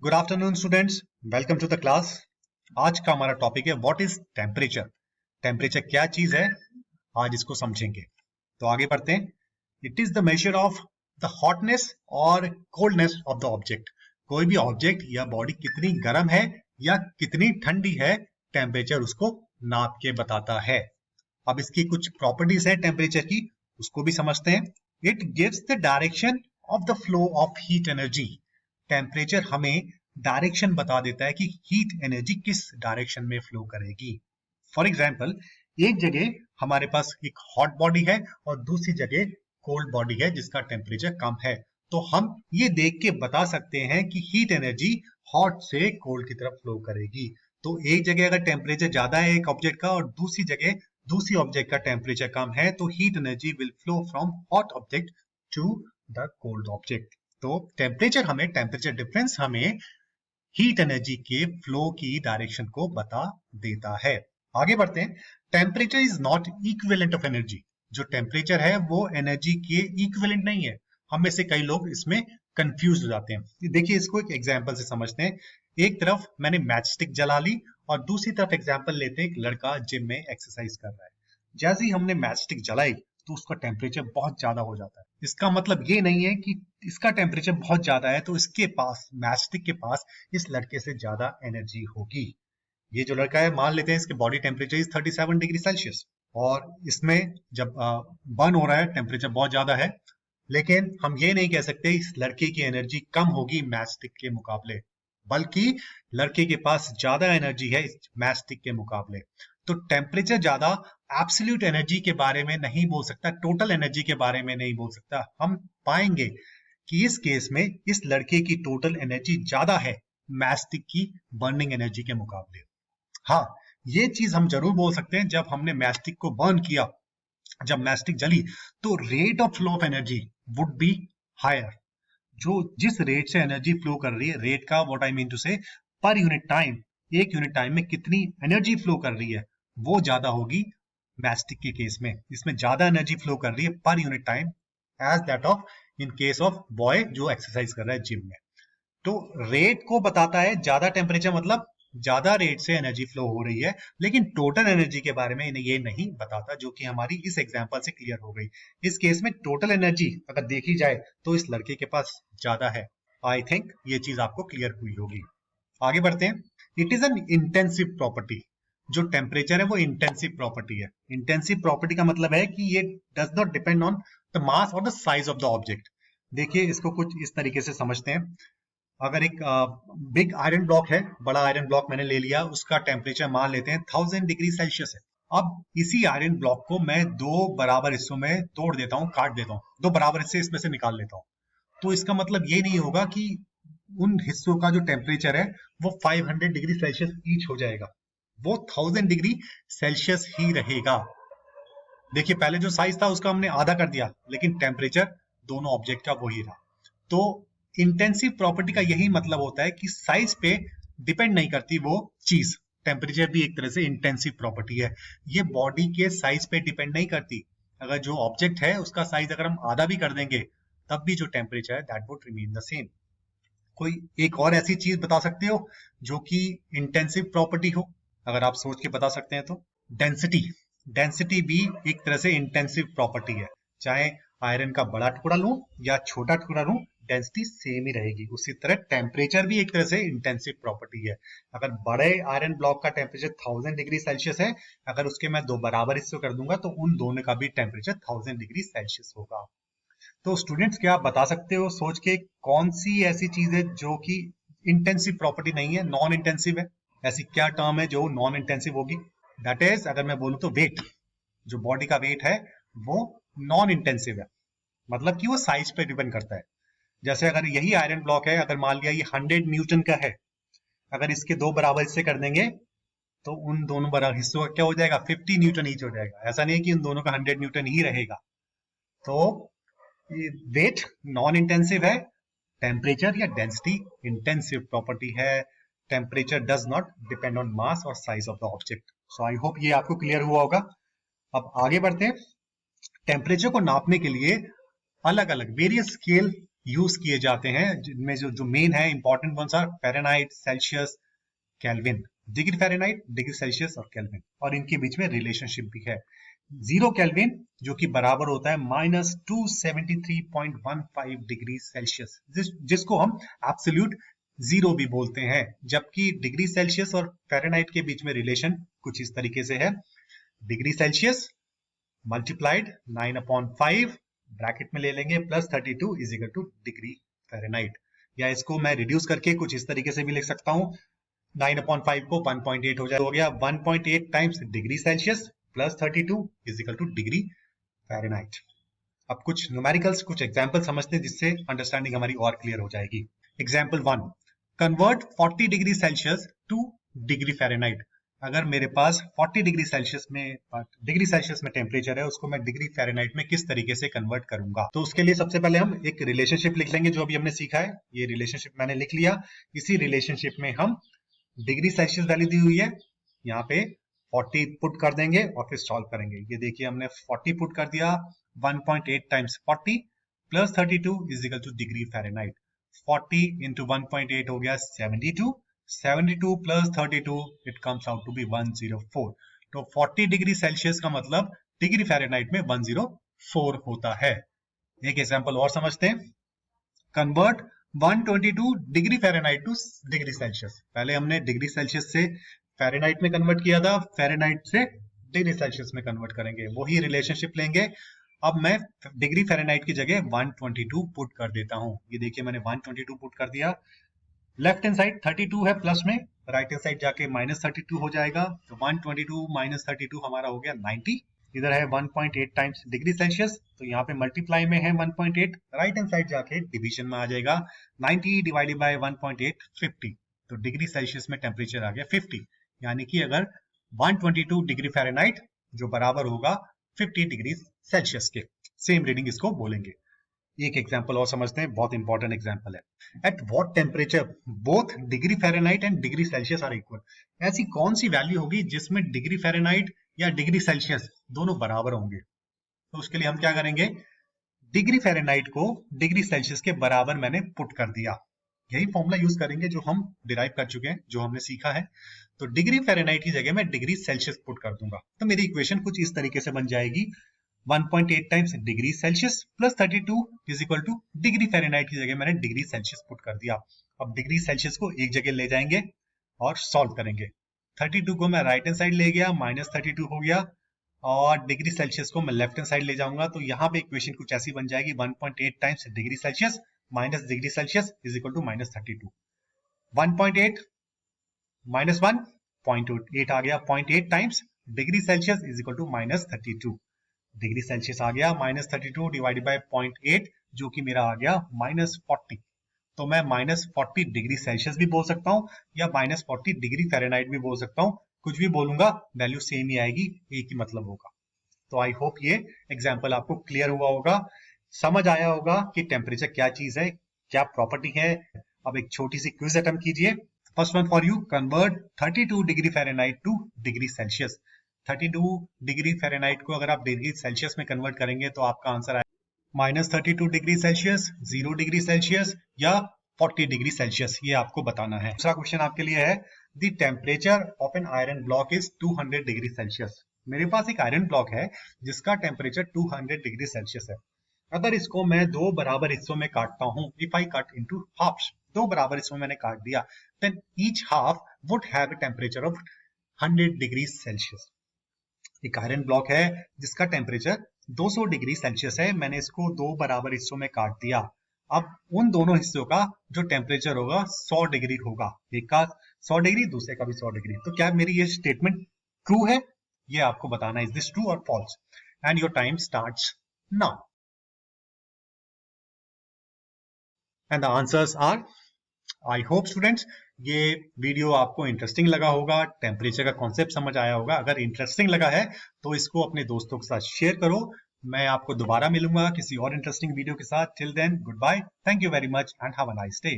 Good afternoon students, welcome to the class. आज का हमारा टॉपिक है व्हाट इज टेम्परेचर। टेम्परेचर क्या चीज है, आज इसको समझेंगे। तो आगे बढ़ते हैं। It is the measure of the hotness और कोल्डनेस ऑफ द ऑब्जेक्ट। कोई भी ऑब्जेक्ट या बॉडी कितनी गर्म है या कितनी ठंडी है, टेम्परेचर उसको नाप के बताता है। अब इसकी कुछ प्रॉपर्टीज है टेम्परेचर की, उसको भी समझते हैं। It gives the direction of the flow of heat energy. Temperature हमें डायरेक्शन बता देता है कि हीट एनर्जी किस डायरेक्शन में फ्लो करेगी। फॉर एग्जाम्पल, एक जगह हमारे पास एक हॉट बॉडी है और दूसरी जगह कोल्ड बॉडी है जिसका टेम्परेचर कम है, तो हम ये देख के बता सकते हैं कि हीट एनर्जी हॉट से कोल्ड की तरफ फ्लो करेगी। तो एक जगह अगर टेम्परेचर ज्यादा है एक ऑब्जेक्ट का और दूसरी जगह दूसरी ऑब्जेक्ट का टेम्परेचर कम है, तो heat energy will flow from hot object to the cold object. तो टेम्परेचर डिफरेंस हमें हीट एनर्जी के फ्लो की डायरेक्शन को बता देता है। आगे बढ़ते हैं। Temperature is not equivalent of energy. जो टेम्परेचर है वो एनर्जी के इक्विवेलेंट नहीं है। हम में से कई लोग इसमें कंफ्यूज हो जाते हैं। देखिए, इसको एक एग्जांपल से समझते हैं। एक तरफ मैंने मैच स्टिक जला ली और दूसरी तरफ एग्जांपल लेते हैं, एक लड़का जिम में एक्सरसाइज कर रहा है। जैसे ही हमने मैच स्टिक जलाई तो उसका टेम्परेचर बहुत ज्यादा हो जाता है। इसका मतलब ये नहीं है कि इसका टेम्परेचर बहुत ज्यादा है तो इसके पास, मैच स्टिक के पास, इस लड़के से ज्यादा एनर्जी होगी। ये जो लड़का है, मान लेते हैं इसके body temperature is 37 degree Celsius और इसमें जब बर्न हो रहा है टेम्परेचर बहुत ज्यादा है, लेकिन हम ये नहीं कह सकते इस लड़के की एनर्जी कम होगी मैच स्टिक के मुकाबले, बल्कि लड़के के पास ज्यादा एनर्जी है इस मैच स्टिक के मुकाबले। तो टेम्परेचर ज्यादा एब्सोल्यूट एनर्जी के बारे में नहीं बोल सकता, टोटल एनर्जी के बारे में नहीं बोल सकता। हम पाएंगे कि इस केस में इस लड़के की टोटल एनर्जी ज्यादा है मैच स्टिक की बर्निंग एनर्जी के मुकाबले। हाँ, ये चीज हम जरूर बोल सकते हैं, जब हमने मैच स्टिक को बर्न किया, जब मैच स्टिक जली, तो rate of flow of energy would be higher. जो जिस रेट से एनर्जी फ्लो कर रही है, रेट का व्हाट आई मीन टू से, पर यूनिट टाइम, एक यूनिट टाइम में कितनी एनर्जी फ्लो कर रही है, वो ज्यादा होगी मैच स्टिक के केस में। इसमें ज्यादा एनर्जी फ्लो कर रही है पर unit time as that of in case of boy जो एक्सरसाइज कर रहा है जिम में। तो रेट को बताता है ज्यादा टेम्परेचर, मतलब ज्यादा रेट से एनर्जी फ्लो हो रही है, लेकिन टोटल एनर्जी के बारे में ये नहीं बताता, जो कि हमारी इस एग्जांपल से क्लियर हो गई। इस केस में टोटल एनर्जी अगर देखी जाए तो इस लड़के के पास ज्यादा है। आई थिंक ये चीज आपको क्लियर हुई होगी। आगे बढ़ते हैं। It is an intensive property. जो टेम्परेचर है वो इंटेंसिव प्रॉपर्टी है। इंटेंसिव प्रॉपर्टी का मतलब है कि ये does not depend on the mass और the size of the object. देखिए, इसको कुछ इस तरीके से समझते हैं। अगर एक बिग आयरन ब्लॉक है, बड़ा आयरन ब्लॉक मैंने ले लिया, उसका टेम्परेचर मान लेते हैं 1000 डिग्री सेल्सियस है। अब इसी आयरन ब्लॉक को मैं दो बराबर हिस्सों में तोड़ देता हूँ, काट देता हूँ, दो बराबर हिस्से इसमें से निकाल लेता हूँ। तो इसका मतलब ये नहीं होगा कि उन हिस्सों का जो टेम्परेचर है वो 500 डिग्री सेल्सियस ईच हो जाएगा, वो 1000 डिग्री सेल्सियस ही रहेगा। देखिए, पहले जो साइज था उसका हमने आधा कर दिया, लेकिन टेम्परेचर दोनों ऑब्जेक्ट का वही रहा। तो इंटेंसिव प्रॉपर्टी का यही मतलब होता है कि साइज पे डिपेंड नहीं करती वो चीज। टेम्परेचर भी एक तरह से इंटेंसिव प्रॉपर्टी है। ये बॉडी के साइज पे डिपेंड नहीं करती। अगर जो ऑब्जेक्ट है उसका साइज अगर हम आधा भी कर देंगे, तब भी जो टेम्परेचर है that would remain the same. कोई एक और ऐसी चीज बता सकते हो जो कि इंटेंसिव प्रॉपर्टी हो? अगर आप सोच के बता सकते हैं तो डेंसिटी। डेंसिटी भी एक तरह से इंटेंसिव प्रॉपर्टी है। चाहे आयरन का बड़ा टुकड़ा लूं या छोटा टुकड़ा लूं, डेंसिटी सेम ही रहेगी। उसी तरह टेम्परेचर भी एक तरह से इंटेंसिव प्रॉपर्टी है। अगर बड़े आयरन ब्लॉक का टेम्परेचर 1000 डिग्री सेल्सियस है, अगर उसके मैं दो बराबर हिस्से कर दूंगा तो उन दोनों का भी टेम्परेचर 1000 डिग्री सेल्सियस होगा। तो स्टूडेंट्स, क्या आप बता सकते हो सोच के कौन सी ऐसी चीज है जो कि इंटेंसिव प्रॉपर्टी नहीं है, नॉन इंटेंसिव है? ऐसी क्या टर्म है जो नॉन इंटेंसिव होगी? दैट इज, अगर मैं बोलूं तो वेट। जो बॉडी का वेट है वो नॉन इंटेंसिव है, मतलब कि वो साइज पे डिपेंड करता है। जैसे अगर यही आयरन ब्लॉक है, अगर मान लिया ये 100 न्यूटन का है, अगर इसके दो बराबर हिस्से कर देंगे तो उन दोनों बराबर हिस्सों का क्या हो जाएगा? 50 न्यूटन ईच हो जाएगा। ऐसा नहीं है कि उन दोनों का 100 न्यूटन ही रहेगा। तो वेट नॉन इंटेंसिव है, टेम्परेचर या डेंसिटी इंटेंसिव प्रॉपर्टी है। Temperature does not depend on mass और size of the object. So I hope ये आपको क्लियर हुआ होगा। अब आगे बढ़ते हैं। टेम्परेचर को नापने के लिए अलग अलग वेरियस स्केल यूज किए जाते हैं, जिनमें जो मेन है important ones are Fahrenheit, Celsius, Kelvin. Degree Fahrenheit, degree Celsius और केल्विन, और इनके बीच में रिलेशनशिप भी है। 0 केल्विन जो कि बराबर होता है -273.15 डिग्री सेल्सियस, जिसको हम एब्सोल्यूट जीरो भी बोलते हैं। जबकि डिग्री सेल्सियस और फ़ारेनहाइट के बीच में रिलेशन कुछ इस तरीके से है, डिग्री सेल्सियस मल्टीप्लाइड 9/5 ब्रैकेट में ले लेंगे plus 32 is equal to degree Fahrenheit. या इसको मैं रिड्यूस करके कुछ इस तरीके से भी लिख सकता हूं, 9/5 को 1.8 हो गया 1.8 times degree Celsius plus 32 is equal to degree Fahrenheit. अब कुछ न्यूमेरिकल्स, कुछ एग्जांपल समझते हैं जिससे अंडरस्टैंडिंग हमारी और क्लियर हो जाएगी। Example 1, convert 40 degree Celsius to degree Fahrenheit. अगर मेरे पास 40 डिग्री सेल्सियस में टेम्परेचर है, उसको मैं डिग्री फ़ारेनहाइट में किस तरीके से कन्वर्ट करूंगा। तो उसके लिए सबसे पहले हम एक रिलेशनशिप लिख लेंगे, जो अभी हमने सीखा है। ये रिलेशनशिप मैंने लिख लिया। इसी रिलेशनशिप में हम डिग्री सेल्सियस वैल्यू दी हुई है, यहाँ पे 40 पुट कर देंगे और फिर सॉल्व करेंगे। ये देखिए हमने 40 पुट कर दिया, 1.8 times 40 plus 32 is equal to degree Fahrenheit. 40 into 1.8 हो गया 72, 72 plus 32 it comes out to be 104। तो 40 डिग्री सेल्सियस का मतलब डिग्री फ़ारेनहाइट में 104 होता है। एक एग्जांपल और समझते हैं, convert 122 degree Fahrenheit two degree Celsius. पहले हमने डिग्री सेल्सियस से फ़ारेनहाइट में कन्वर्ट किया था, फ़ारेनहाइट से डिग्री सेल्सियस में कन्वर्ट करेंगे, वही रिलेशनशिप लेंगे। अब मैं डिग्री फ़ारेनहाइट की जगह 122 पुट कर देता हूं। ये देखिए मैंने 122 पुट कर दिया। लेफ्ट हैंड साइड 32 है प्लस में, राइट हैंड साइड जाके -32 हो जाएगा। तो 122 - 32 हमारा हो गया 90। इधर है 1.8 टाइम्स डिग्री सेल्सियस, तो यहाँ पे मल्टीप्लाई में है 1.8, राइट हैंड साइड जाके डिवीजन में आ जाएगा। 90 डिवाइडेड बाय 1.8 50। तो डिग्री सेल्सियस में टेम्परेचर आ गया 50, यानी कि अगर 122 डिग्री फ़ारेनहाइट जो बराबर होगा 50 डिग्री सेल्सियस के, सेम रीडिंग इसको बोलेंगे। एक एग्जांपल और समझते हैं, बहुत इंपॉर्टेंट एग्जांपल है। At what temperature both degree Fahrenheit and degree Celsius are equal. ऐसी कौन सी वैल्यू होगी जिसमें डिग्री फ़ारेनहाइट या डिग्री सेल्सियस दोनों बराबर होंगे। तो उसके लिए हम क्या करेंगे, डिग्री फ़ारेनहाइट को डिग्री सेल्सियस के बराबर मैंने पुट कर दिया। यही फॉर्मूला यूज करेंगे जो हम डिराइव कर चुके हैं, जो हमने सीखा है। तो डिग्री फ़ारेनहाइट की जगह मैं डिग्री सेल्सियस पुट कर दूंगा, तो मेरी इक्वेशन कुछ इस तरीके से बन जाएगी, 1.8 times degree Celsius plus 32 is equal to degree Fahrenheit की जगह मैंने डिग्री सेल्सियस पुट कर दिया। अब डिग्री सेल्सियस को एक जगह ले जाएंगे और सॉल्व करेंगे। 32 को मैं राइट हैंड साइड ले गया, -32 हो गया, और डिग्री सेल्सियस को मैं लेफ्ट हैंड साइड ले जाऊंगा। तो यहाँ पे इक्वेशन कुछ ऐसी बन जाएगी, 1.8 times degree Celsius minus degree Celsius is equal to -32। 1.8 minus 1.8 आ गया, 0.8 times degree Celsius is equal to -32। Degree Celsius आ गया -32 डिवाइडेड बाय 0.8, जो कि मेरा आ गया -40। तो मैं -40 डिग्री सेल्सियस भी बोल सकता हूँ या -40 डिग्री फ़ारेनहाइट भी बोल सकता हूँ, कुछ भी बोलूंगा वैल्यू सेम ही आएगी, एक ही मतलब होगा। तो आई होप ये एग्जाम्पल आपको क्लियर हुआ होगा, समझ आया होगा कि टेम्परेचर क्या चीज है, क्या प्रॉपर्टी है। अब एक छोटी सी क्विज अटेम्प्ट कीजिए। First one for you, convert 32 degree Fahrenheit two degree Celsius. 32 degree Fahrenheit को अगर आप डिग्री सेल्सियस में कन्वर्ट करेंगे तो आपका आंसर आएगा -32 डिग्री सेल्सियस, 0 डिग्री सेल्सियस या 40 डिग्री सेल्सियस, ये आपको बताना है। दूसरा क्वेश्चन आपके लिए है, the temperature of an iron block is 200 degree Celsius. मेरे पास एक आयरन ब्लॉक है जिसका टेम्परेचर 200 डिग्री सेल्सियस है। अगर इसको मैं दो बराबर हिस्सों में काटता हूं, if I cut into halves, दो बराबर हिस्सों में मैंने काट दिया, then each half would have a temperature of 100 degree Celsius. एक आयरन ब्लॉक है जिसका टेम्परेचर 200 डिग्री सेल्सियस है, मैंने इसको दो बराबर हिस्सों में काट दिया। अब उन दोनों हिस्सों का जो टेम्परेचर होगा 100 डिग्री होगा, एक का 100 डिग्री, दूसरे का भी 100 डिग्री। तो क्या मेरी ये स्टेटमेंट ट्रू है, ये आपको बताना है, इज दिस ट्रू और false. And your time starts now. And the answers are, I hope students ये वीडियो आपको इंटरेस्टिंग लगा होगा, टेम्परेचर का कॉन्सेप्ट समझ आया होगा। अगर इंटरेस्टिंग लगा है तो इसको अपने दोस्तों के साथ शेयर करो। मैं आपको दोबारा मिलूंगा किसी और इंटरेस्टिंग वीडियो के साथ। Till then good bye, thank you very much and have a nice day.